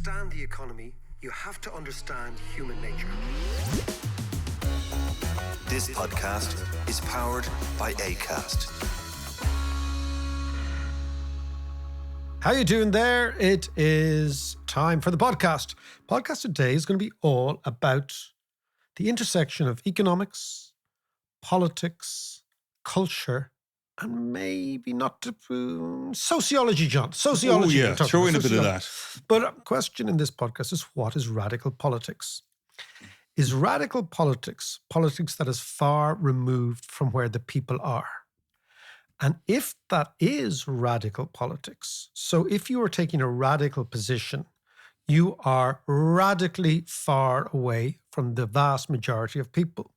understand the economy, you have to understand human nature. This podcast is powered by Acast. How you doing there? It is time for the podcast. Podcast today is going to be all about the intersection of economics, politics, culture, and maybe not to sociology, John. Sociology. Oh, yeah. Throw in a bit of that. But a question in this podcast is, what is radical politics? Is radical politics politics that is far removed from where the people are? And if that is radical politics, so if you are taking a radical position, you are radically far away from the vast majority of people,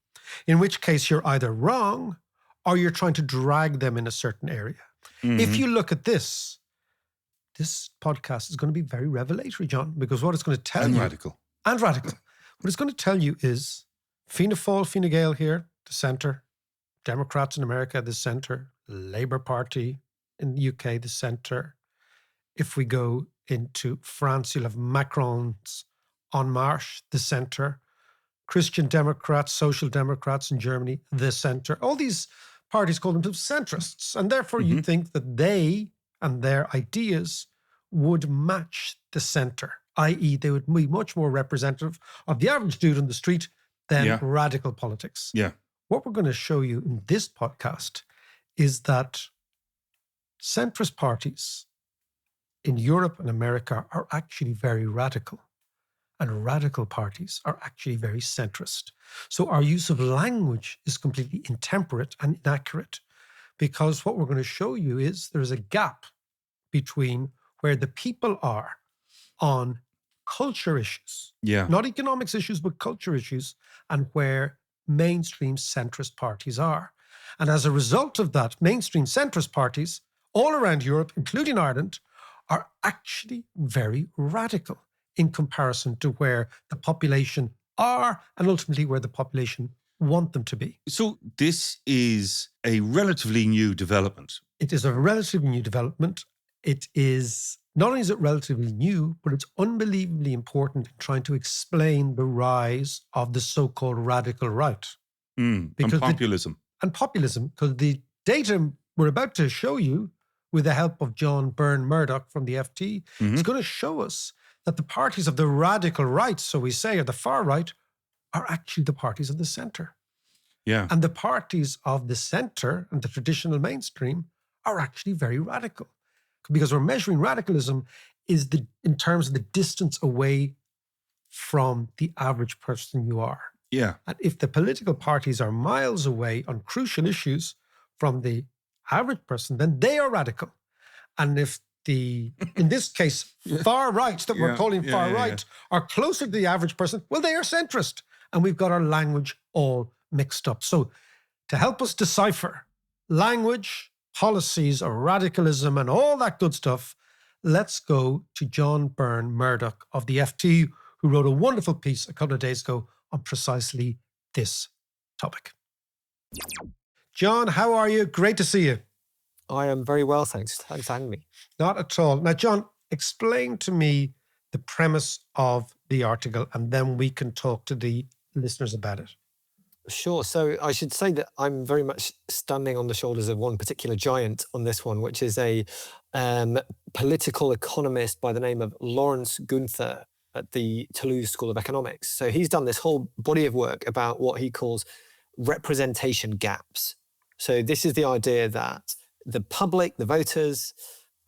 in which case you're either wrong or you're trying to drag them in a certain area. Mm-hmm. If you look at this podcast is going to be very revelatory, John, because what it's going to tell you... And radical. What it's going to tell you is Fianna Fáil, Fine Gael here, the centre, Democrats in America, the centre, Labour Party in the UK, the centre. If we go into France, you'll have Macron's En Marche, the centre, Christian Democrats, Social Democrats in Germany, the centre. All these parties call themselves centrists, and therefore you think that they and their ideas would match the centre, i.e. they would be much more representative of the average dude on the street than radical politics. Yeah. What we're going to show you in this podcast is that centrist parties in Europe and America are actually very radical, and radical parties are actually very centrist. So our use of language is completely intemperate and inaccurate, because what we're going to show you is there's a gap between where the people are on culture issues, not economics issues, but culture issues, and where mainstream centrist parties are. And as a result of that, mainstream centrist parties all around Europe, including Ireland, are actually very radical in comparison to where the population are and ultimately where the population want them to be. So this is a relatively new development. It is a relatively new development. It is, not only is it relatively new, but it's unbelievably important in trying to explain the rise of the so-called radical right. And populism. Because the data we're about to show you, with the help of John Burn-Murdoch from the FT, is going to show us that the parties of the radical right, so we say, or the far right, are actually the parties of the centre. Yeah. And the parties of the centre and the traditional mainstream are actually very radical. Because we're measuring radicalism in terms of the distance away from the average person you are. Yeah. And if the political parties are miles away on crucial issues from the average person, then they are radical. And if in this case, far right, that we're calling far right, are closer to the average person, well, they are centrist. And we've got our language all mixed up. So to help us decipher language, policies, or radicalism, and all that good stuff, let's go to John Burn-Murdoch of the FT, who wrote a wonderful piece a couple of days ago on precisely this topic. John, how are you? Great to see you. I am very well, thanks. Thanks for having me. Not at all. Now, John, explain to me the premise of the article, and then we can talk to the listeners about it. Sure. So I should say that I'm very much standing on the shoulders of one particular giant on this one, which is a political economist by the name of Lawrence Gunther at the Toulouse School of Economics. So he's done this whole body of work about what he calls representation gaps. So this is the idea that the public, the voters,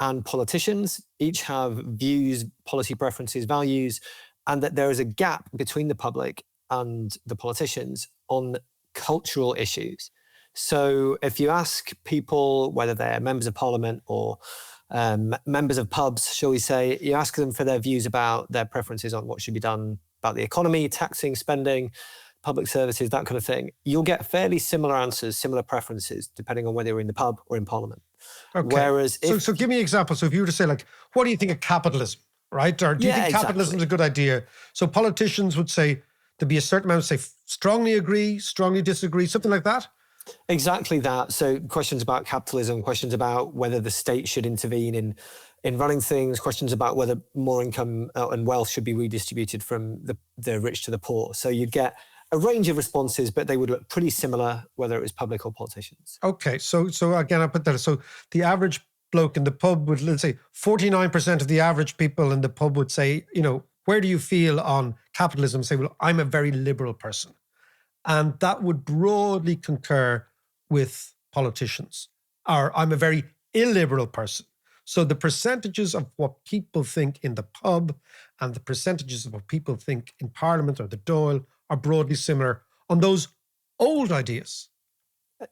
and politicians each have views, policy preferences, values, and that there is a gap between the public and the politicians on cultural issues. So if you ask people, whether they're members of parliament or members of pubs, shall we say, you ask them for their views about their preferences on what should be done about the economy, taxing, spending, public services, that kind of thing, you'll get fairly similar answers, similar preferences, depending on whether you're in the pub or in parliament. Okay. Whereas so give me an example. So if you were to say, like, what do you think of capitalism, right? Or do you think capitalism is a good idea? So politicians would say, there'd be a certain amount, say, strongly agree, strongly disagree, something like that? Exactly that. So questions about capitalism, questions about whether the state should intervene in running things, questions about whether more income and wealth should be redistributed from the rich to the poor. So you'd get a range of responses, but they would look pretty similar, whether it was public or politicians. Okay, so again, I put that. So the average bloke in the pub would, let's say, 49% of the average people in the pub would say, where do you feel on capitalism? Say, well, I'm a very liberal person. And that would broadly concur with politicians. Or I'm a very illiberal person. So the percentages of what people think in the pub and the percentages of what people think in Parliament or the Dáil are broadly similar on those old ideas.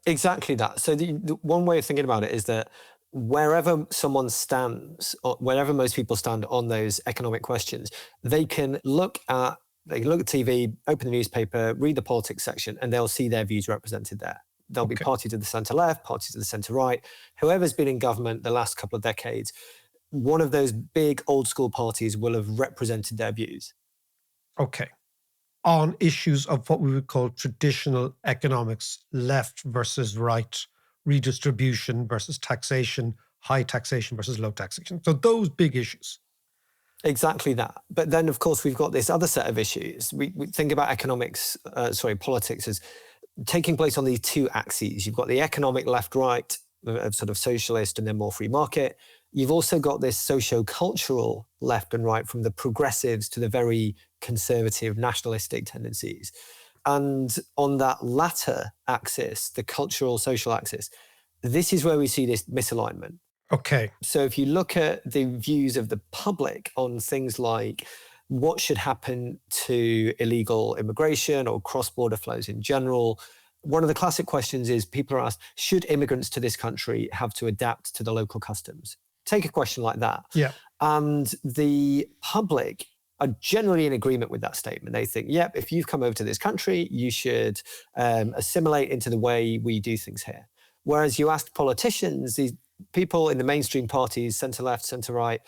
Exactly that. So the one way of thinking about it is that wherever someone stands, or wherever most people stand on those economic questions, they can look at TV, open the newspaper, read the politics section, and they'll see their views represented there. There'll be parties to the centre left, parties to the centre right. Whoever's been in government the last couple of decades, one of those big old school parties will have represented their views. Okay. On issues of what we would call traditional economics, left versus right, redistribution versus taxation, high taxation versus low taxation. So those big issues. Exactly that. But then, of course, we've got this other set of issues. We think about politics as taking place on these two axes. You've got the economic left-right, sort of socialist and then more free market. You've also got this socio-cultural left and right, from the progressives to the very conservative nationalistic tendencies. And on that latter axis, the cultural social axis, this is where we see this misalignment. Okay. So if you look at the views of the public on things like what should happen to illegal immigration or cross-border flows in general, one of the classic questions is, people are asked, should immigrants to this country have to adapt to the local customs? Take a question like that. Yeah. And the public are generally in agreement with that statement. They think, yep, if you've come over to this country, you should assimilate into the way we do things here. Whereas you ask politicians, these people in the mainstream parties, centre-left, centre-right,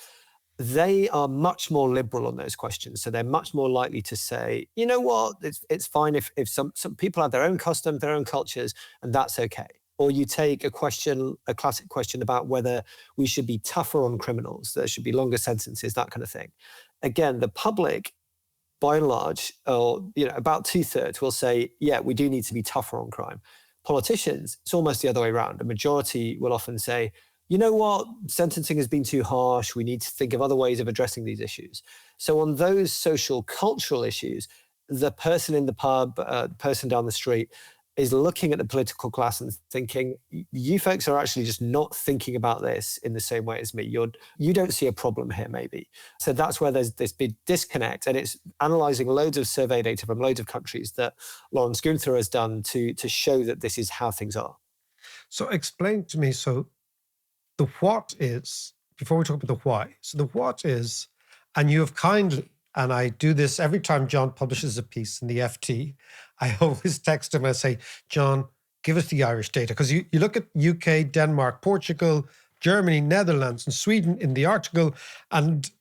they are much more liberal on those questions. So they're much more likely to say, you know what, it's fine if some people have their own customs, their own cultures, and that's okay. Or you take a classic question about whether we should be tougher on criminals, there should be longer sentences, that kind of thing. Again, the public, by and large, or about 2/3 will say, yeah, we do need to be tougher on crime. Politicians, it's almost the other way around. A majority will often say, you know what, sentencing has been too harsh. We need to think of other ways of addressing these issues. So on those social cultural issues, the person in the pub, person down the street, is looking at the political class and thinking, you folks are actually just not thinking about this in the same way as me. You don't see a problem here, maybe. So that's where there's this big disconnect. And it's analysing loads of survey data from loads of countries that Lawrence Gunther has done to show that this is how things are. So explain to me, so the what is, before we talk about the why. So the what is, and you have kindly, and I do this every time John publishes a piece in the FT, I always text him and say, John, give us the Irish data. Because you look at UK, Denmark, Portugal, Germany, Netherlands, and Sweden in the article, and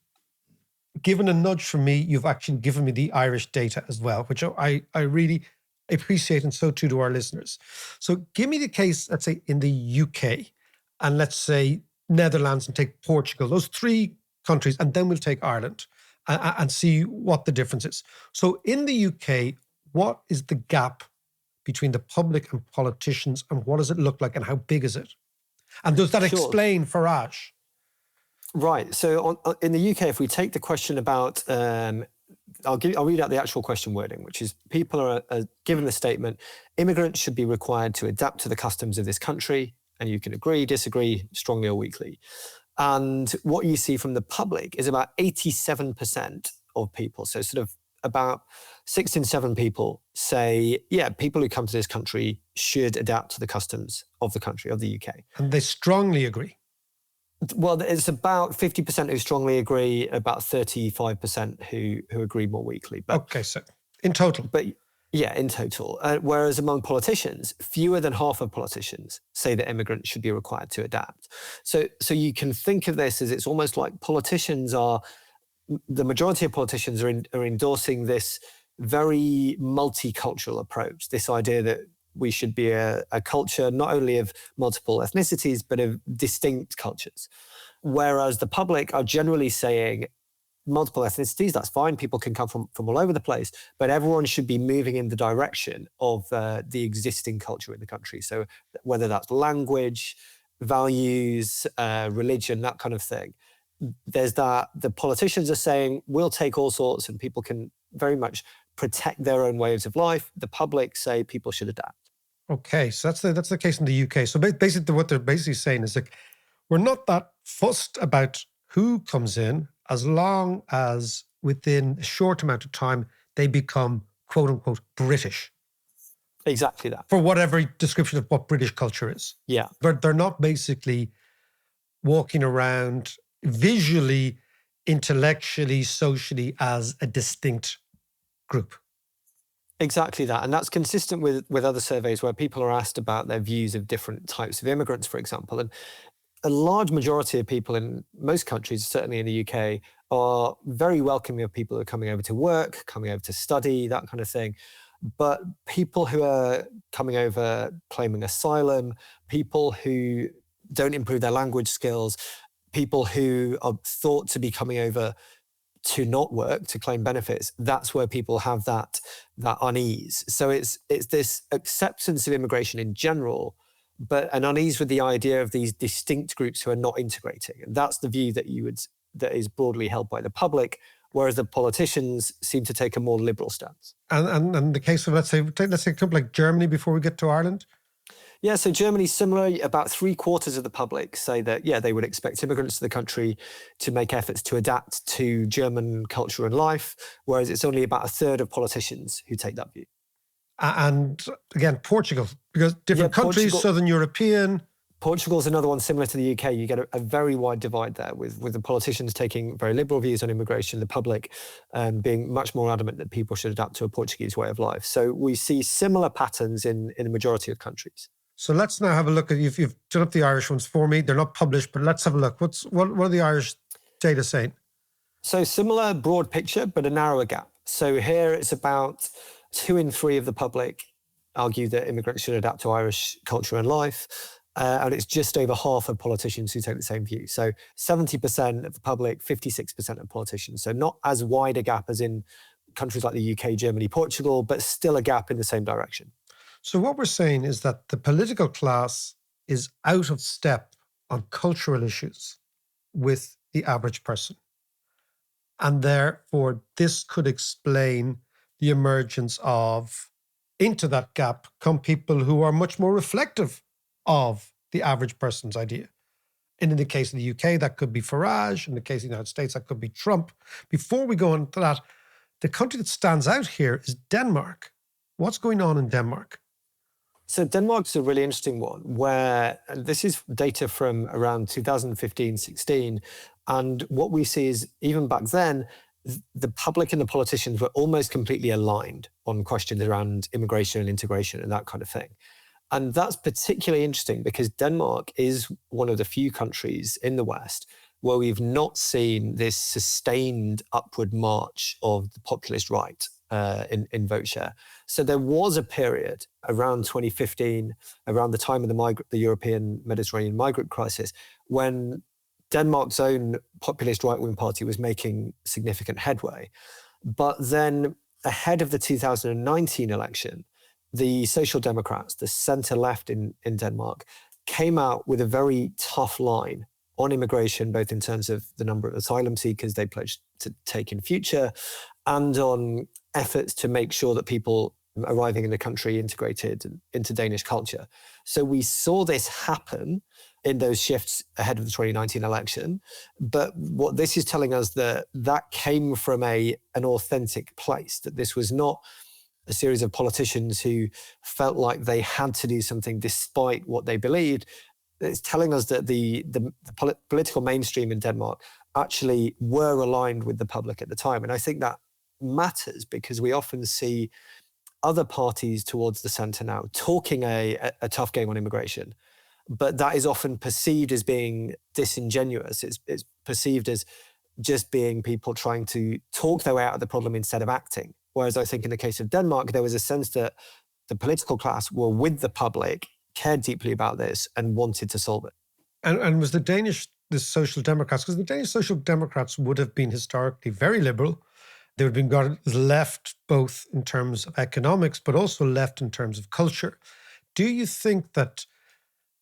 given a nudge from me, you've actually given me the Irish data as well, which I really appreciate, and so too do our listeners. So give me the case, let's say, in the UK, and let's say Netherlands, and take Portugal, those three countries, and then we'll take Ireland and see what the difference is. So in the UK, what is the gap between the public and politicians, and what does it look like, and how big is it? And does that explain Farage? Right. So in the UK, if we take the question about, I'll read out the actual question wording, which is, people are given the statement, immigrants should be required to adapt to the customs of this country, and you can agree, disagree, strongly or weakly. And what you see from the public is about 87% of people, so sort of about 6 in 7 people say, yeah, people who come to this country should adapt to the customs of the country, of the UK. And they strongly agree. Well, it's about 50% who strongly agree, about 35% who agree more weakly. But, okay, so in total. But yeah, in total. Whereas among politicians, fewer than half of politicians say that immigrants should be required to adapt. So you can think of this as, it's almost like the majority of politicians are endorsing this very multicultural approach, this idea that we should be a culture not only of multiple ethnicities, but of distinct cultures. Whereas the public are generally saying multiple ethnicities, that's fine. People can come from all over the place, but everyone should be moving in the direction of the existing culture in the country. So whether that's language, values, religion, that kind of thing. There's that the politicians are saying, we'll take all sorts and people can very much protect their own ways of life. The public say people should adapt. Okay, so that's the case in the UK. So basically what they're basically saying is like, we're not that fussed about who comes in as long as within a short amount of time they become quote unquote British. Exactly that. For whatever description of what British culture is. Yeah. But they're not basically walking around visually, intellectually, socially as a distinct group. Exactly that. And that's consistent with other surveys where people are asked about their views of different types of immigrants, for example. And a large majority of people in most countries, certainly in the UK, are very welcoming of people who are coming over to work, coming over to study, that kind of thing. But people who are coming over claiming asylum, people who don't improve their language skills, people who are thought to be coming over to not work, to claim benefits, that's where people have that unease. So it's this acceptance of immigration in general, but an unease with the idea of these distinct groups who are not integrating. And that's the view that is broadly held by the public, whereas the politicians seem to take a more liberal stance. And the case of, let's say a country like Germany before we get to Ireland? Yeah, so Germany's similar. About 3/4 of the public say that, yeah, they would expect immigrants to the country to make efforts to adapt to German culture and life, whereas it's only about 1/3 of politicians who take that view. And again, Portugal, because different countries, Southern European. Portugal's another one similar to the UK. You get a very wide divide there with the politicians taking very liberal views on immigration, the public being much more adamant that people should adapt to a Portuguese way of life. So we see similar patterns in the majority of countries. So let's now have a look at, you've done up the Irish ones for me. They're not published, but let's have a look. What are the Irish data saying? So similar broad picture, but a narrower gap. So here it's about 2 in 3 of the public argue that immigrants should adapt to Irish culture and life. And it's just over half of politicians who take the same view. So 70% of the public, 56% of politicians. So not as wide a gap as in countries like the UK, Germany, Portugal, but still a gap in the same direction. So what we're saying is that the political class is out of step on cultural issues with the average person. And therefore, this could explain the emergence of, into that gap, come people who are much more reflective of the average person's idea. And in the case of the UK, that could be Farage. In the case of the United States, that could be Trump. Before we go into that, the country that stands out here is Denmark. What's going on in Denmark? So Denmark's a really interesting one where this is data from around 2015-16. And what we see is even back then, the public and the politicians were almost completely aligned on questions around immigration and integration and that kind of thing. And that's particularly interesting because Denmark is one of the few countries in the West where we've not seen this sustained upward march of the populist right in vote share. So there was a period around 2015, around the time of the European Mediterranean migrant crisis, when Denmark's own populist right-wing party was making significant headway. But then ahead of the 2019 election, the Social Democrats, the centre-left in Denmark, came out with a very tough line on immigration, both in terms of the number of asylum seekers they pledged to take in future and on efforts to make sure that people arriving in the country integrated into Danish culture. So we saw this happen in those shifts ahead of the 2019 election. But what this is telling us that came from an authentic place, that this was not a series of politicians who felt like they had to do something despite what they believed. It's telling us that the political mainstream in Denmark actually were aligned with the public at the time. And I think that matters because we often see other parties towards the centre now talking a tough game on immigration, but that is often perceived as being disingenuous. It's perceived as just being people trying to talk their way out of the problem instead of acting. Whereas I think in the case of Denmark, there was a sense that the political class were with the public, cared deeply about this and wanted to solve it. And was the Danish the Social Democrats, because the Danish Social Democrats would have been historically very liberal. They would have been got left both in terms of economics, but also left in terms of culture. Do you think that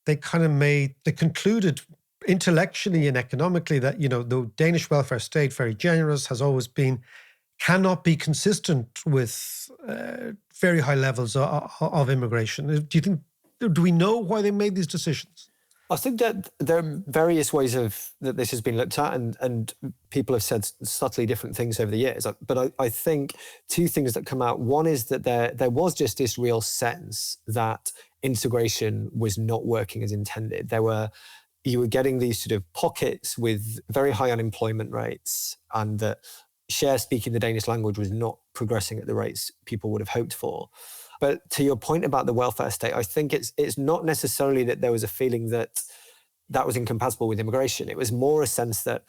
they concluded intellectually and economically that, the Danish welfare state, very generous, cannot be consistent with very high levels of immigration? Do we know why they made these decisions? I think that there are various ways that this has been looked at, and people have said subtly different things over the years. But I think two things that come out. One is that there was just this real sense that integration was not working as intended. You were getting these sort of pockets with very high unemployment rates, and that speaking the Danish language was not progressing at the rates people would have hoped for. But to your point about the welfare state, I think it's not necessarily that there was a feeling that was incompatible with immigration. It was more a sense that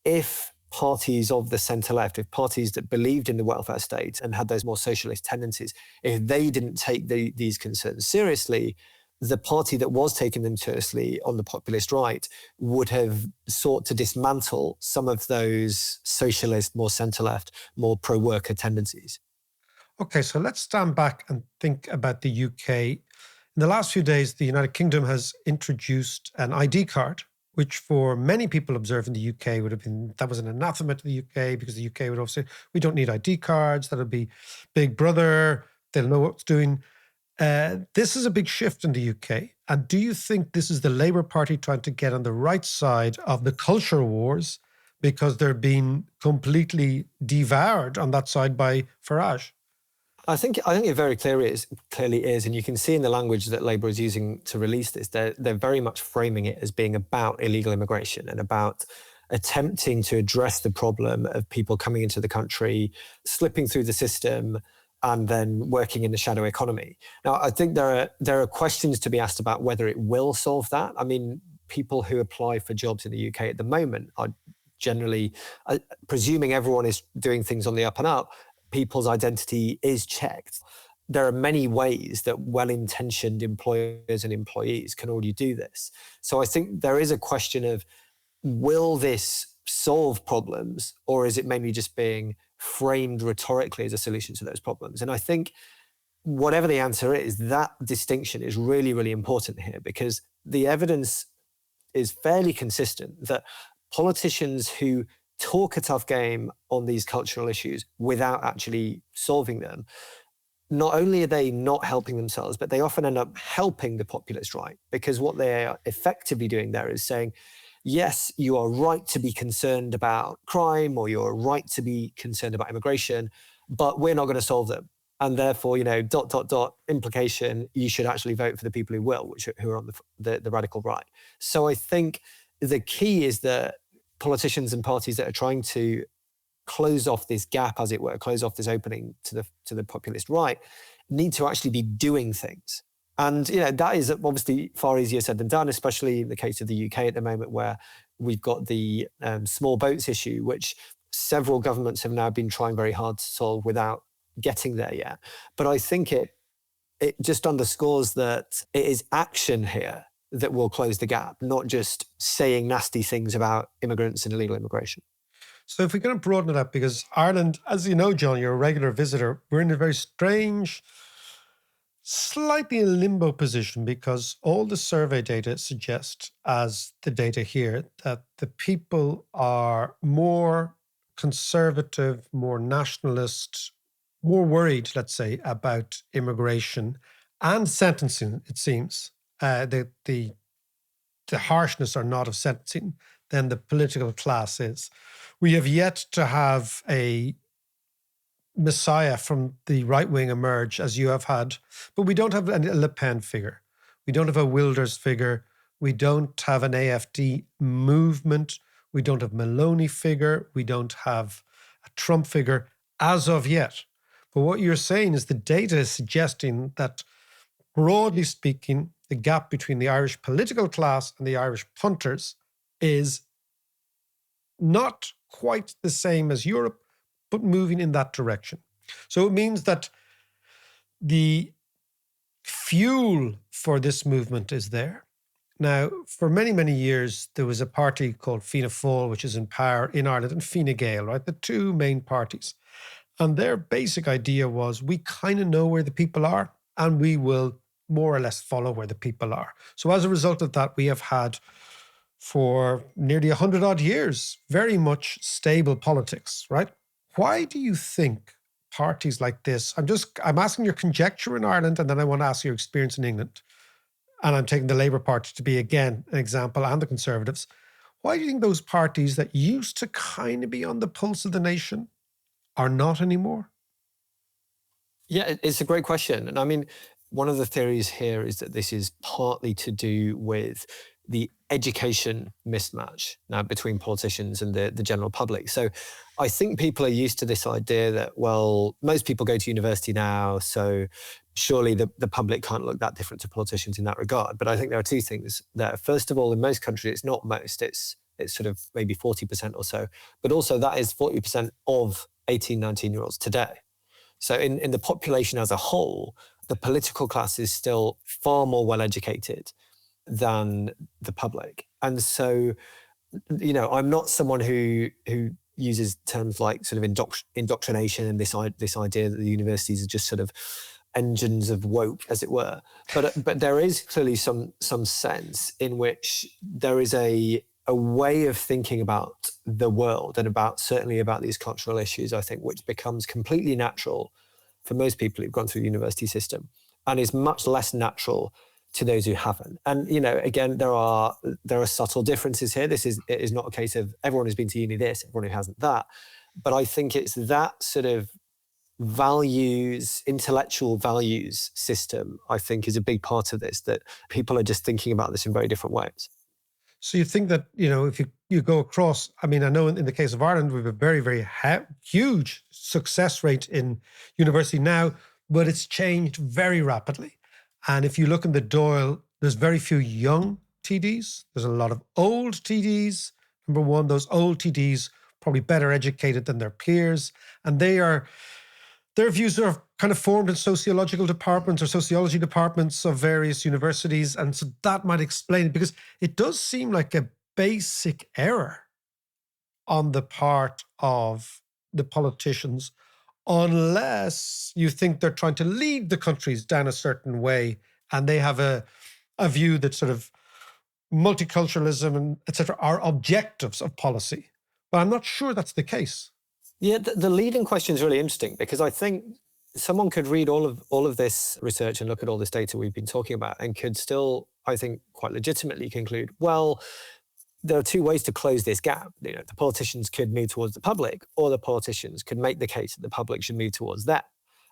if parties of the centre-left, if parties that believed in the welfare state and had those more socialist tendencies, if they didn't take these concerns seriously, the party that was taking them seriously on the populist right would have sought to dismantle some of those socialist, more centre-left, more pro-worker tendencies. Okay, so let's stand back and think about the UK. In the last few days, the United Kingdom has introduced an ID card, which for many people observing the UK that was an anathema to the UK, because the UK would also say, we don't need ID cards, that'll be Big Brother, they'll know what's doing. This is a big shift in the UK. And do you think this is the Labour Party trying to get on the right side of the culture wars because they're being completely devoured on that side by Farage? I think it very clearly is, and you can see in the language that Labour is using to release this, they're very much framing it as being about illegal immigration and about attempting to address the problem of people coming into the country, slipping through the system, and then working in the shadow economy. Now, I think there are questions to be asked about whether it will solve that. I mean, people who apply for jobs in the UK at the moment are generally, presuming everyone is doing things on the up and up, people's identity is checked. There are many ways that well-intentioned employers and employees can already do this. So I think there is a question of, will this solve problems, or is it mainly just being framed rhetorically as a solution to those problems? And I think whatever the answer is, that distinction is really, really important here, because the evidence is fairly consistent that politicians who talk a tough game on these cultural issues without actually solving them, not only are they not helping themselves, but they often end up helping the populist right, because what they are effectively doing there is saying, yes, you are right to be concerned about crime, or you're right to be concerned about immigration, but we're not going to solve them. And therefore, implication, you should actually vote for the people who will, who are on the radical right. So I think the key is that politicians and parties that are trying to close off this gap, as it were, close off this opening to the populist right, need to actually be doing things. And that is obviously far easier said than done, especially in the case of the UK at the moment, where we've got the small boats issue, which several governments have now been trying very hard to solve without getting there yet. But I think it just underscores that it is action here that will close the gap, not just saying nasty things about immigrants and illegal immigration. So if we're going to broaden it up, because Ireland, as you know, John, you're a regular visitor, we're in a very strange, slightly in a limbo position, because all the survey data suggest, as the data here, that the people are more conservative, more nationalist, more worried, let's say, about immigration and sentencing, it seems. The harshness or not of sentencing than the political class is. We have yet to have a messiah from the right wing emerge, as you have had, but we don't have a Le Pen figure. We don't have a Wilders figure. We don't have an AFD movement. We don't have Maloney figure. We don't have a Trump figure as of yet. But what you're saying is the data is suggesting that, broadly speaking, the gap between the Irish political class and the Irish punters is not quite the same as Europe, but moving in that direction. So it means that the fuel for this movement is there. Now, for many, many years, there was a party called Fianna Fáil, which is in power in Ireland, and Fine Gael, right? The two main parties. And their basic idea was we kind of know where the people are and we will more or less follow where the people are. So as a result of that, we have had for nearly 100 odd years, very much stable politics, right? Why do you think parties like this, I'm asking your conjecture in Ireland, and then I want to ask your experience in England. And I'm taking the Labour Party to be, again, an example, and the Conservatives. Why do you think those parties that used to kind of be on the pulse of the nation are not anymore? Yeah, it's a great question. And I mean, one of the theories here is that this is partly to do with the education mismatch now between politicians and the general public. So I think people are used to this idea that, well, most people go to university now, so surely the public can't look that different to politicians in that regard. But I think there are two things there. First of all, in most countries, it's not most, it's sort of maybe 40% or so. But also that is 40% of 18, 19-year-olds today. So in the population as a whole, the political class is still far more well-educated than the public. And so, I'm not someone who uses terms like sort of indoctrination and this idea that the universities are just sort of engines of woke, as it were. But there is clearly some sense in which there is a way of thinking about the world and certainly about these cultural issues, I think, which becomes completely natural for most people who've gone through the university system and is much less natural to those who haven't. And, again, there are subtle differences here. It is not a case of everyone who's been to uni this, everyone who hasn't that. But I think it's that sort of intellectual values system, I think, is a big part of this, that people are just thinking about this in very different ways. So you think that, if you go across, I mean, I know in the case of Ireland, we have a very, very huge success rate in university now, but it's changed very rapidly. And if you look in the Dáil, there's very few young TDs. There's a lot of old TDs. Number one, those old TDs probably better educated than their peers. And their views are kind of formed in sociological departments or sociology departments of various universities. And so that might explain it, because it does seem like a basic error on the part of the politicians, unless you think they're trying to lead the countries down a certain way and they have a view that sort of multiculturalism and et cetera are objectives of policy. But I'm not sure that's the case. Yeah, the leading question is really interesting, because I think someone could read all of this research and look at all this data we've been talking about and could still, I think, quite legitimately conclude, well, there are two ways to close this gap. The politicians could move towards the public, or the politicians could make the case that the public should move towards them.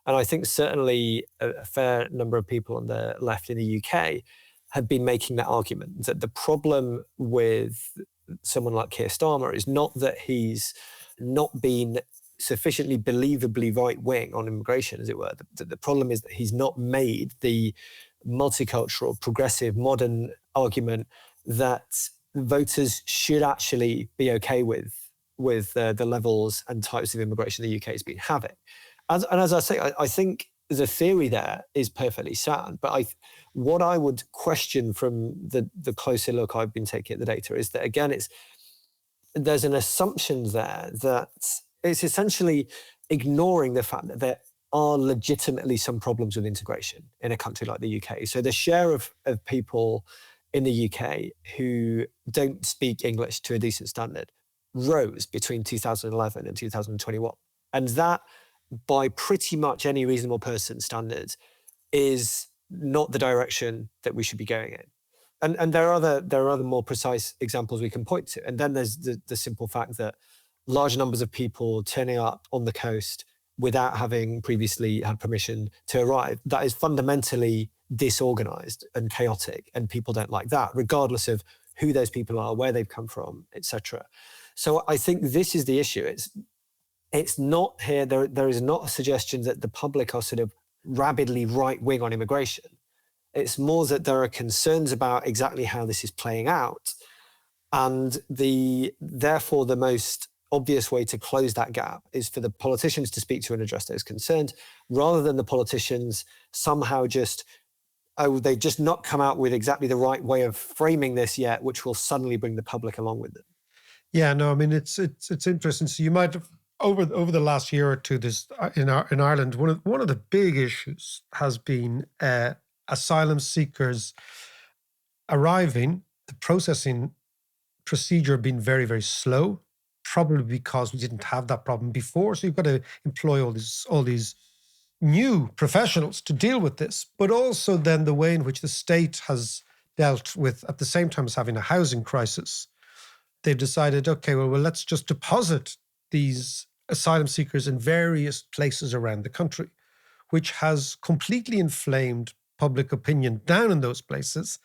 And I think certainly a fair number of people on the left in the UK have been making that argument, that the problem with someone like Keir Starmer is not that he's not been sufficiently believably right-wing on immigration, as it were. The problem is that he's not made the multicultural, progressive, modern argument that voters should actually be okay with the levels and types of immigration the UK has been having. And as I say, I think the theory there is perfectly sound, but what I would question from the closer look I've been taking at the data is that, again, there's an assumption there that it's essentially ignoring the fact that there are legitimately some problems with integration in a country like the UK. So the share of people in the UK who don't speak English to a decent standard rose between 2011 and 2021. And that, by pretty much any reasonable person's standards, is not the direction that we should be going in. And there are other more precise examples we can point to. And then there's the simple fact that large numbers of people turning up on the coast without having previously had permission to arrive, that is fundamentally disorganized and chaotic, and people don't like that, regardless of who those people are, where they've come from, etc. So I think this is the issue. It's not here. There is not a suggestion that the public are sort of rabidly right-wing on immigration. It's more that there are concerns about exactly how this is playing out, and therefore the most obvious way to close that gap is for the politicians to speak to and address those concerns, rather than the politicians somehow just they've just not come out with exactly the right way of framing this yet, which will suddenly bring the public along with them. Yeah, no, I mean, it's interesting. So you might have, over the last year or two, this in Ireland, one of the big issues has been asylum seekers arriving, the processing procedure being very, very slow, probably because we didn't have that problem before. So you've got to employ all these new professionals to deal with this, but also then the way in which the state has dealt with, at the same time as having a housing crisis. They've decided, okay, well, let's just deposit these asylum seekers in various places around the country, which has completely inflamed public opinion down in those places.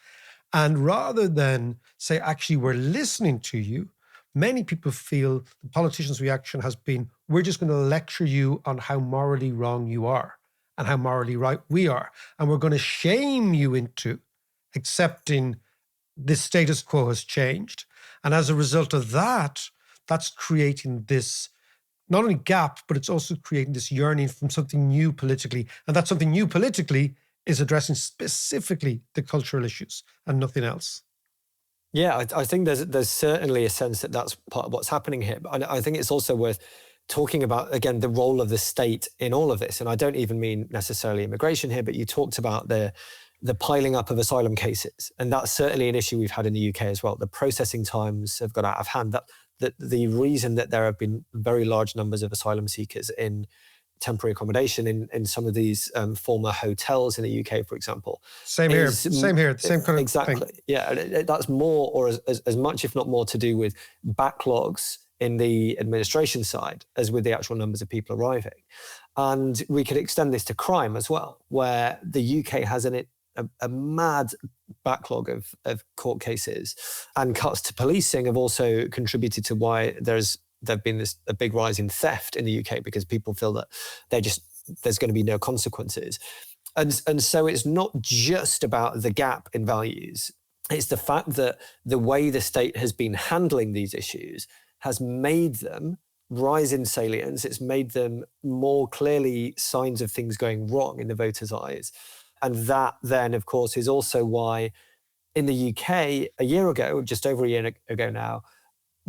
And rather than say, actually, we're listening to you, many people feel the politicians' reaction has been, we're just going to lecture you on how morally wrong you are and how morally right we are. And we're going to shame you into accepting the status quo has changed. And as a result of that, that's creating this not only gap, but it's also creating this yearning from something new politically. And that something new politically is addressing specifically the cultural issues and nothing else. Yeah, I think there's certainly a sense that that's part of what's happening here. But I think it's also worth talking about, again, the role of the state in all of this. And I don't even mean necessarily immigration here, but you talked about the piling up of asylum cases. And that's certainly an issue we've had in the UK as well. The processing times have got out of hand. That the reason that there have been very large numbers of asylum seekers in temporary accommodation in some of these former hotels in the UK, for example. Same here, the same kind of exactly. thing. Yeah, that's more, or as much, if not more, to do with backlogs in the administration side as with the actual numbers of people arriving. And we could extend this to crime as well, where the UK has a mad backlog of court cases, and cuts to policing have also contributed to why there's been a big rise in theft in the UK, because people feel that there's going to be no consequences. And so it's not just about the gap in values. It's the fact that the way the state has been handling these issues has made them rise in salience. It's made them more clearly signs of things going wrong in the voters' eyes. And that then, of course, is also why in the UK, a year ago, just over a year ago now,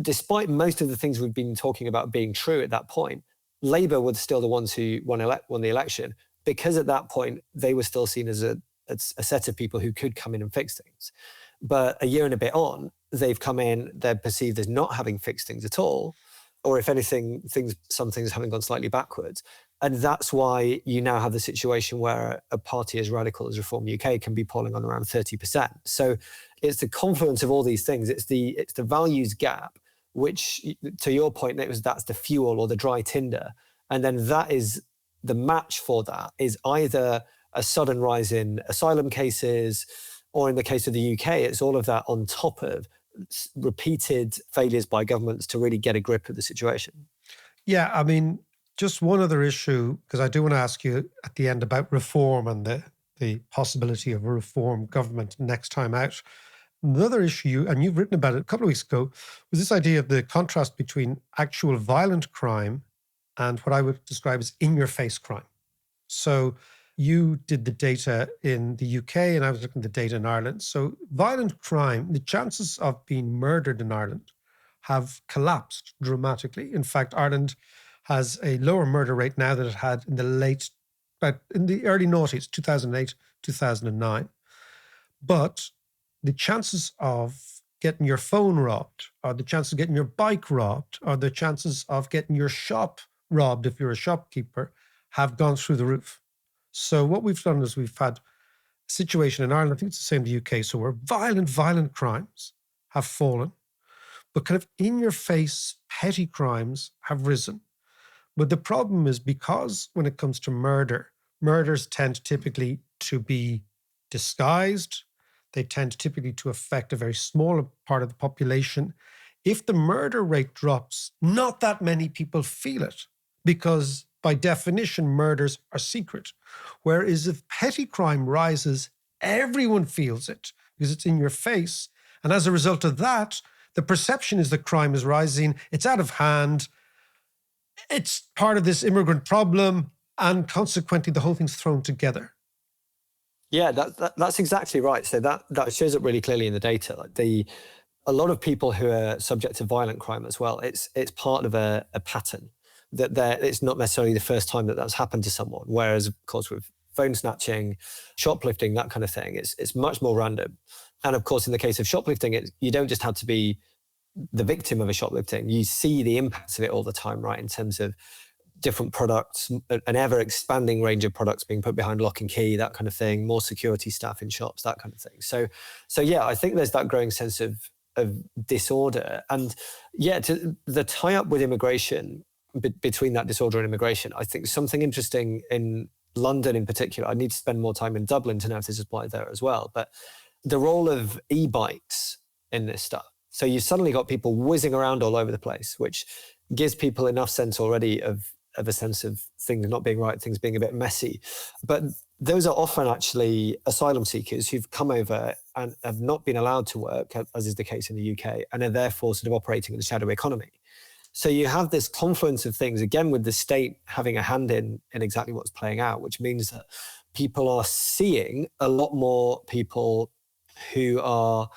despite most of the things we've been talking about being true at that point, Labour were still the ones who won the election, because at that point, they were still seen as a set of people who could come in and fix things. But a year and a bit on, they've come in, they're perceived as not having fixed things at all, or if anything, some things having gone slightly backwards. And that's why you now have the situation where a party as radical as Reform UK can be polling on around 30%. So it's the confluence of all these things. It's the values gap, which, to your point, that's the fuel or the dry tinder. And then that is the match for that is either a sudden rise in asylum cases, or in the case of the UK, it's all of that on top of repeated failures by governments to really get a grip of the situation. Yeah, I mean, just one other issue, because I do want to ask you at the end about reform and the possibility of a reform government next time out. Another issue, and you've written about it a couple of weeks ago, was this idea of the contrast between actual violent crime and what I would describe as in-your-face crime. So you did the data in the UK and I was looking at the data in Ireland. So violent crime, the chances of being murdered in Ireland have collapsed dramatically. In fact, Ireland has a lower murder rate now than it had in the early noughties, 2008, 2009. But the chances of getting your phone robbed, or the chances of getting your bike robbed, or the chances of getting your shop robbed if you're a shopkeeper have gone through the roof. So what we've done is we've had a situation in Ireland, I think it's the same in the UK, so where violent crimes have fallen, but kind of in-your-face petty crimes have risen. But the problem is, because when it comes to murders tend typically to be disguised. They tend typically to affect a very small part of the population. If the murder rate drops, not that many people feel it, because by definition, murders are secret. Whereas if petty crime rises, everyone feels it because it's in your face. And as a result of that, the perception is that crime is rising. It's out of hand. It's part of this immigrant problem. And consequently, the whole thing's thrown together. Yeah, that's exactly right. So that shows up really clearly in the data. Like a lot of people who are subject to violent crime as well, it's part of a pattern that it's not necessarily the first time that that's happened to someone. Whereas, of course, with phone snatching, shoplifting, that kind of thing, it's much more random. And of course, in the case of shoplifting, you don't just have to be the victim of a shoplifting. You see the impacts of it all the time, right? In terms of different products, an ever expanding range of products being put behind lock and key, that kind of thing, more security staff in shops, that kind of thing. So yeah, I think there's that growing sense of disorder. And yeah, the tie-up with immigration, between that disorder and immigration, I think something interesting in London in particular, I need to spend more time in Dublin to know if this applies there as well, but the role of e-bikes in this stuff. So you've suddenly got people whizzing around all over the place, which gives people enough sense already of a sense of things not being right, things being a bit messy. But those are often actually asylum seekers who've come over and have not been allowed to work, as is the case in the UK, and are therefore sort of operating in the shadow economy. So you have this confluence of things, again, with the state having a hand in exactly what's playing out, which means that people are seeing a lot more people who are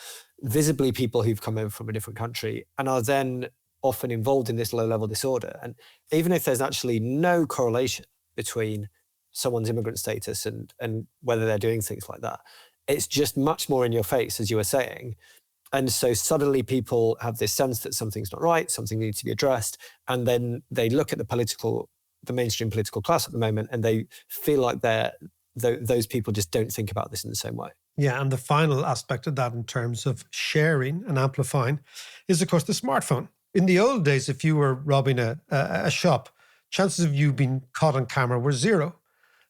visibly people who've come over from a different country and are then often involved in this low-level disorder. And even if there's actually no correlation between someone's immigrant status and whether they're doing things like that, it's just much more in your face, as you were saying. And so suddenly people have this sense that something's not right, something needs to be addressed. And then they look at the mainstream political class at the moment, and they feel like those people just don't think about this in the same way. Yeah, and the final aspect of that in terms of sharing and amplifying is, of course, the smartphone. In the old days, if you were robbing a shop, chances of you being caught on camera were zero.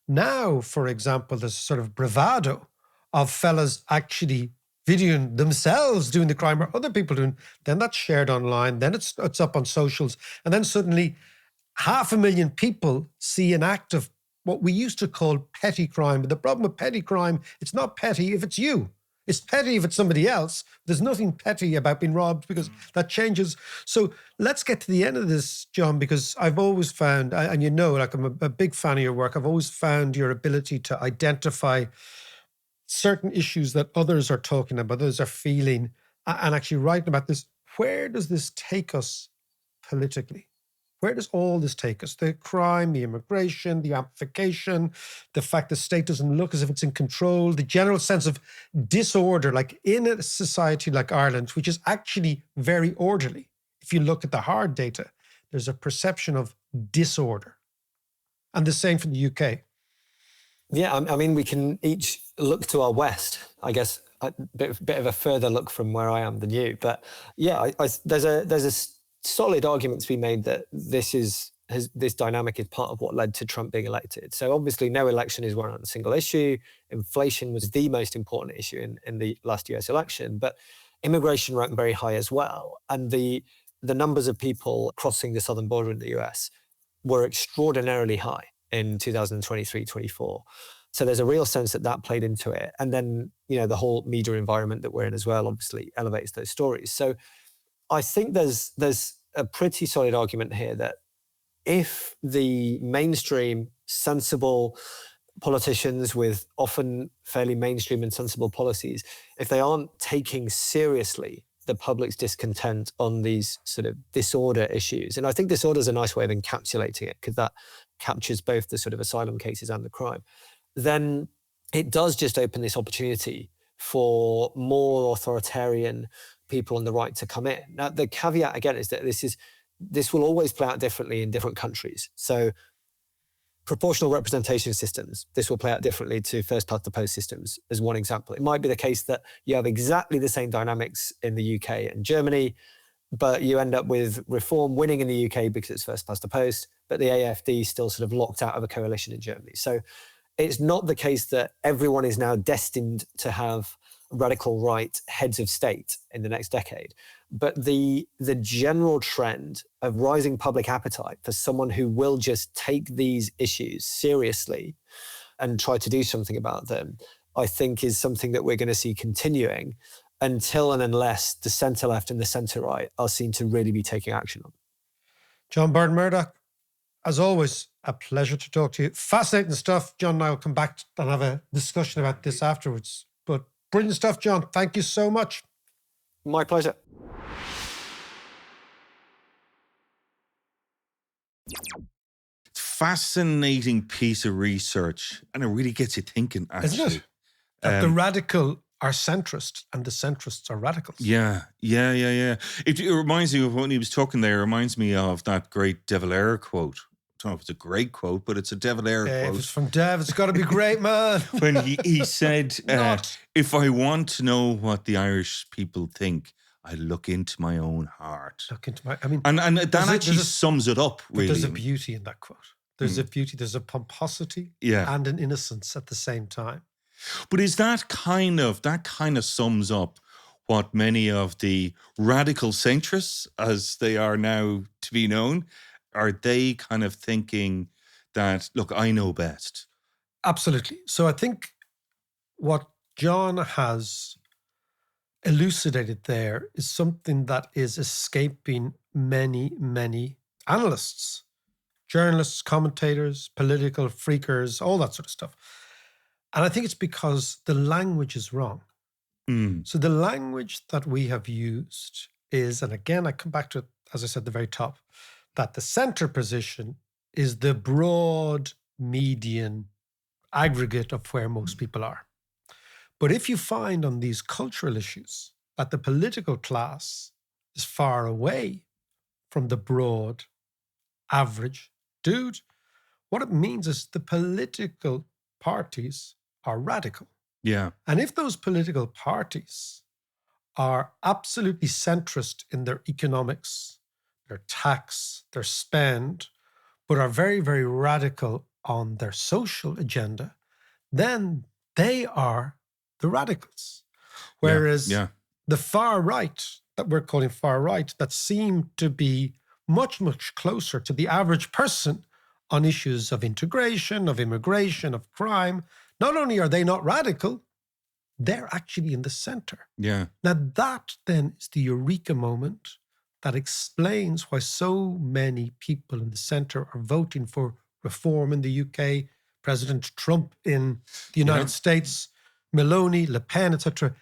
Now, for example, there's sort of bravado of fellas actually videoing themselves doing the crime or other people doing, then that's shared online, then it's up on socials, and then suddenly 500,000 people see an act of what we used to call petty crime. But the problem with petty crime, it's not petty if it's you. It's petty if it's somebody else. There's nothing petty about being robbed because that changes. So let's get to the end of this, John, because I've always found, and you know, like I'm a big fan of your work, I've always found your ability to identify certain issues that others are talking about, others are feeling, and actually writing about this. Where does this take us politically? Where does all this take us? The crime, the immigration, the amplification, the fact the state doesn't look as if it's in control, the general sense of disorder, like in a society like Ireland, which is actually very orderly. If you look at the hard data, there's a perception of disorder. And the same for the UK. Yeah, I mean, we can each look to our west, I guess, a bit of a further look from where I am than you. But yeah, there's a solid argument to be made that this dynamic is part of what led to Trump being elected. So obviously no election is won on a single issue. Inflation was the most important issue in the last US election, but immigration ranked very high as well. And the numbers of people crossing the southern border in the US were extraordinarily high in 2023-24. So there's a real sense that played into it. And then, the whole media environment that we're in as well obviously elevates those stories. So I think there's a pretty solid argument here that if the mainstream, sensible politicians with often fairly mainstream and sensible policies, if they aren't taking seriously the public's discontent on these sort of disorder issues, and I think disorder is a nice way of encapsulating it because that captures both the sort of asylum cases and the crime, then it does just open this opportunity for more authoritarian people on the right to come in. Now, the caveat again is that this will always play out differently in different countries. So proportional representation systems, this will play out differently to first past the post systems as one example. It might be the case that you have exactly the same dynamics in the UK and Germany, but you end up with Reform winning in the UK because it's first past the post, but the AfD still sort of locked out of a coalition in Germany. So it's not the case that everyone is now destined to have radical right heads of state in the next decade. But the general trend of rising public appetite for someone who will just take these issues seriously and try to do something about them, I think is something that we're going to see continuing until and unless the centre-left and the centre-right are seen to really be taking action on. John Burn-Murdoch, as always, a pleasure to talk to you. Fascinating stuff. John and I will come back and have a discussion about this afterwards. But brilliant stuff, John. Thank you so much. My pleasure. Fascinating piece of research, and it really gets you thinking, actually. Isn't it? That the radical are centrist and the centrists are radicals. Yeah. It reminds me of when he was talking there, it reminds me of that great De Valera quote. I don't know if it's a great quote, but it's a De Valera quote. If it's from Dev, it's got to be great, man. When he said, if I want to know what the Irish people think, I look into my own heart. Look into my, I mean, and that actually sums it up, really. There's a beauty in that quote. There's a beauty, there's a pomposity and an innocence at the same time. But is that kind of sums up what many of the radical centrists, as they are now to be known, are they kind of thinking that, look, I know best? Absolutely. So I think what John has elucidated there is something that is escaping many, many analysts, journalists, commentators, political freakers, all that sort of stuff. And I think it's because the language is wrong. So the language that we have used is, and again, I come back to it, as I said at the very top, that the center position is the broad median aggregate of where most people are. But if you find on these cultural issues that the political class is far away from the broad average dude, what it means is the political parties are radical. Yeah. And if those political parties are absolutely centrist in their economics, their tax, their spend, but are very, very radical on their social agenda, then they are the radicals. Whereas the far right, that we're calling far right, that seem to be much, much closer to the average person on issues of integration, of immigration, of crime, not only are they not radical, they're actually in the center. Yeah. Now that then is the eureka moment that explains why so many people in the center are voting for reform in the UK, President Trump in the United States, Meloni, Le Pen, etc.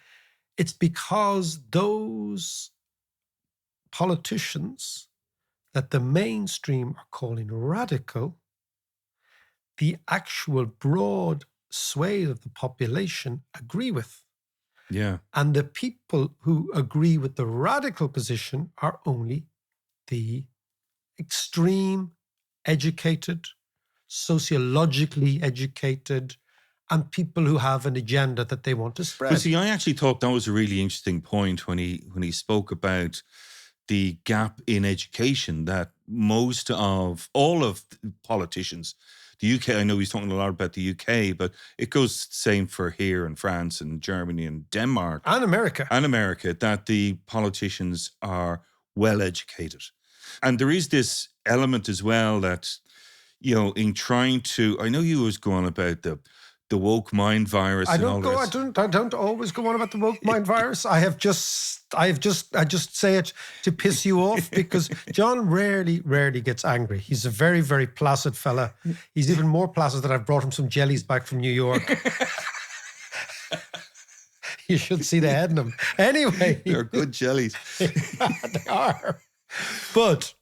It's because those politicians that the mainstream are calling radical, the actual broad swathe of the population agree with. Yeah. And the people who agree with the radical position are only the extreme, educated, sociologically educated, and people who have an agenda that they want to spread. But see, I actually thought that was a really interesting point when he spoke about the gap in education that most of all of the politicians, the UK, I know he's talking a lot about the UK, but it goes the same for here in France and Germany and Denmark. And America. That the politicians are well educated. And there is this element as well that, you know, in trying to, I know you was going about the woke mind virus. I don't always go on about the woke mind virus. I just say it to piss you off because John rarely gets angry. He's a very, very placid fella. He's even more placid that I've brought him some jellies back from New York. You should see the head in them. Anyway. They're good jellies. They are. But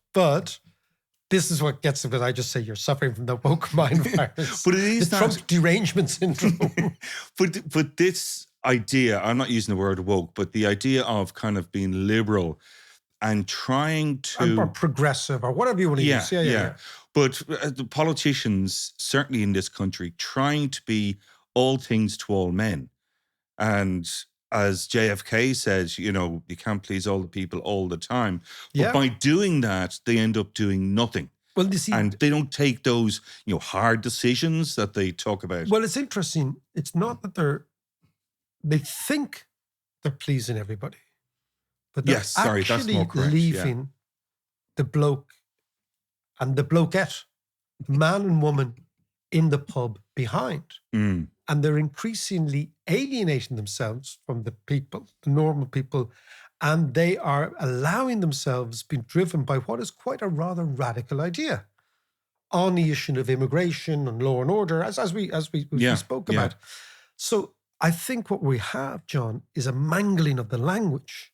this is what gets them, because I just say you're suffering from the woke mind virus. But it is the Trump derangement syndrome. but this idea, I'm not using the word woke, but the idea of kind of being liberal and trying to... Or progressive, or whatever you want to use. Yeah. But the politicians, certainly in this country, trying to be all things to all men. And as JFK says, you know, you can't please all the people all the time. But by doing that, they end up doing nothing. Well, you see, and they don't take those, you know, hard decisions that they talk about. Well, it's interesting. It's not that they think they're pleasing everybody, but they're actually leaving the bloke and the blokette, man and woman, in the pub behind. And they're increasingly alienating themselves from the people, the normal people, and they are allowing themselves being driven by what is quite a rather radical idea. on the issue of immigration and law and order, as we spoke about. So I think what we have, John, is a mangling of the language.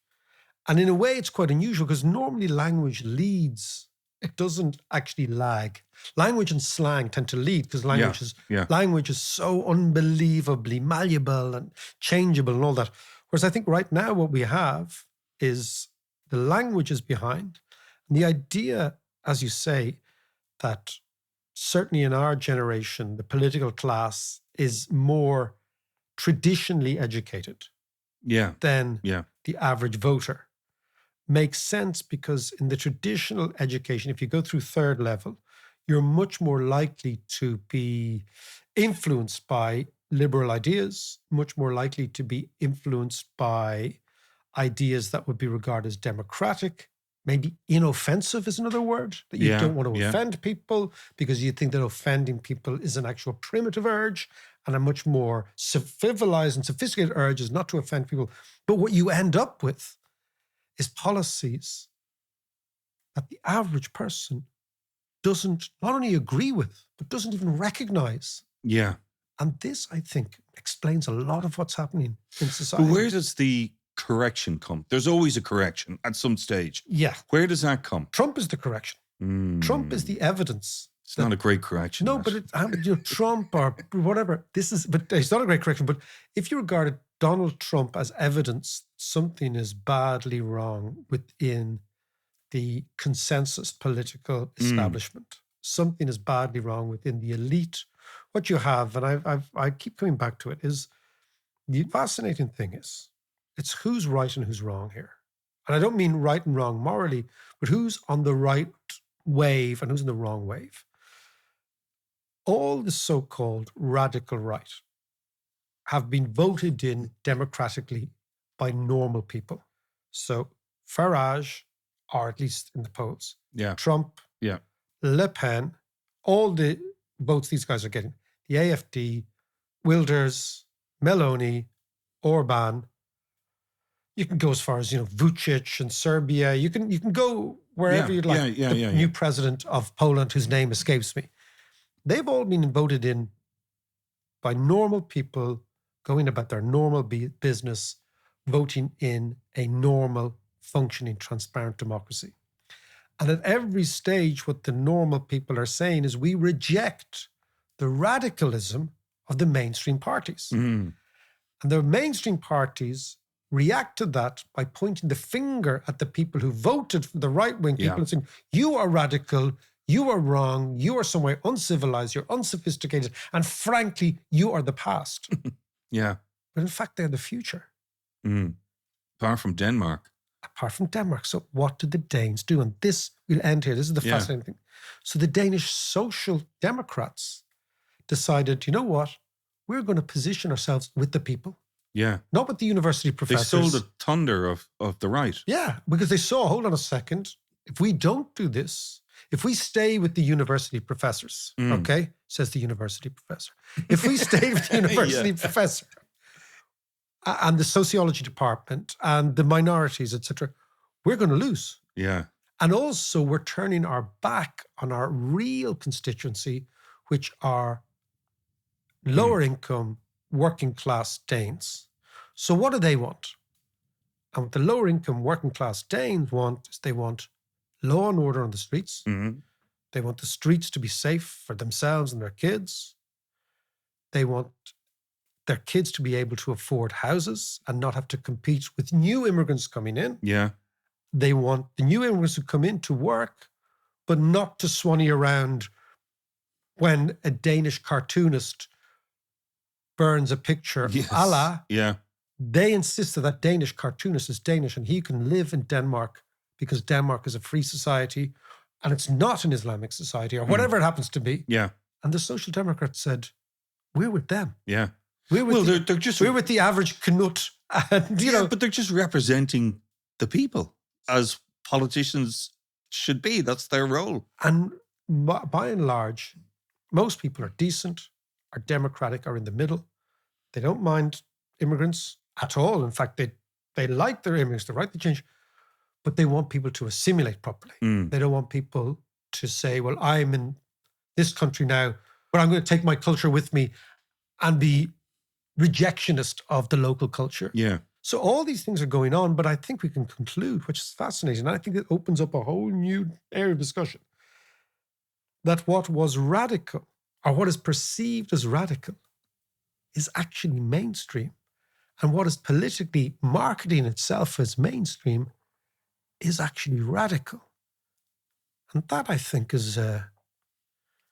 And in a way, it's quite unusual because normally language leads. It doesn't actually lag. Language and slang tend to lead because language is so unbelievably malleable and changeable and all that. Whereas I think right now what we have is the language is behind. And the idea, as you say, that certainly in our generation, the political class is more traditionally educated than the average voter. Makes sense because in the traditional education, if you go through third level, you're much more likely to be influenced by liberal ideas, much more likely to be influenced by ideas that would be regarded as democratic. Maybe inoffensive is another word, that you don't want to offend people because you think that offending people is an actual primitive urge, and a much more civilized and sophisticated urge is not to offend people. But what you end up with is policies that the average person doesn't not only agree with, but doesn't even recognize. Yeah. And this, I think, explains a lot of what's happening in society. But where does the correction come? There's always a correction at some stage. Yeah. Where does that come? Trump is the correction. Trump is the evidence. It's not a great correction. No, but Trump or whatever. But it's not a great correction. But if you regarded Donald Trump as evidence, something is badly wrong within the consensus political establishment. Something is badly wrong within the elite. What you have, and I keep coming back to it, is the fascinating thing is it's who's right and who's wrong here. And I don't mean right and wrong morally, but who's on the right wave and who's in the wrong wave. All the so-called radical right have been voted in democratically by normal people. So Farage, or at least in the polls, Trump, Le Pen, all the votes these guys are getting, the AfD, Wilders, Meloni, Orban. You can go as far as, Vucic in Serbia. You can go wherever you'd like. The new president of Poland, whose name escapes me. They've all been voted in by normal people going about their normal business, voting in a normal, functioning, transparent democracy. And at every stage, what the normal people are saying is we reject the radicalism of the mainstream parties. And the mainstream parties react to that by pointing the finger at the people who voted for the right-wing people and saying, you are radical, you are wrong, you are some way uncivilized, you're unsophisticated, and frankly, you are the past. But in fact, they're the future. Apart from Denmark. So what did the Danes do? And this, we'll end here. This is the fascinating thing. So the Danish Social Democrats decided, you know what? We're going to position ourselves with the people. Not with the university professors. They sold the thunder of the right. Yeah, because they saw, hold on a second, if we don't do this, if we stay with the university professors, okay, says the university professor. If we stay with the university professor and the sociology department and the minorities, etc., we're going to lose. And also we're turning our back on our real constituency, which are lower income, working class Danes. So what do they want? And what the lower income, working class Danes want is they want law and order on the streets. They want the streets to be safe for themselves and their kids. They want their kids to be able to afford houses and not have to compete with new immigrants coming in. They want the new immigrants who come in to work, but not to swanny around when a Danish cartoonist burns a picture of Allah. They insist that that Danish cartoonist is Danish and he can live in Denmark because Denmark is a free society and it's not an Islamic society or whatever it happens to be. And the Social Democrats said, we're with them. We're with the average Knut. And, but they're just representing the people as politicians should be. That's their role. And by and large, most people are decent, are democratic, are in the middle. They don't mind immigrants at all. In fact, they like their immigrants, they like the change, but they want people to assimilate properly. They don't want people to say, well, I'm in this country now, but I'm going to take my culture with me and be rejectionist of the local culture. Yeah. So all these things are going on, but I think we can conclude, which is fascinating, and I think it opens up a whole new area of discussion, that what was radical, or what is perceived as radical, is actually mainstream. And what is politically marketing itself as mainstream is actually radical. And that, I think, is a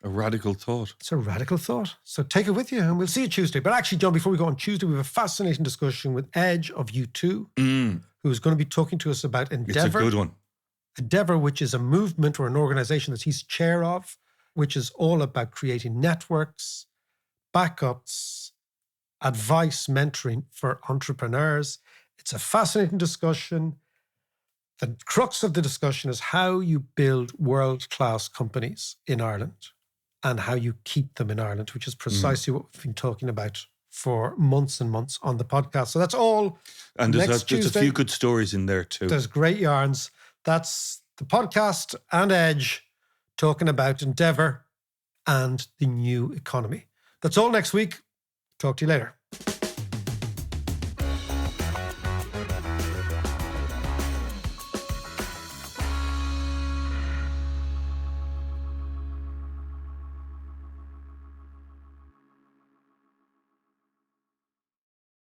radical thought. It's a radical thought. So take it with you, and we'll see you Tuesday. But actually, John, before we go on Tuesday, we have a fascinating discussion with Edge of U2, who's going to be talking to us about Endeavour. It's a good one. Endeavour, which is a movement or an organisation that he's chair of, which is all about creating networks, backups, advice, mentoring for entrepreneurs. It's a fascinating discussion. The crux of the discussion is how you build world-class companies in Ireland and how you keep them in Ireland, which is precisely what we've been talking about for months and months on the podcast. So that's all. And there's a few good stories in there too. There's great yarns. That's the podcast and Edge talking about Endeavour and the new economy. That's all next week. Talk to you later.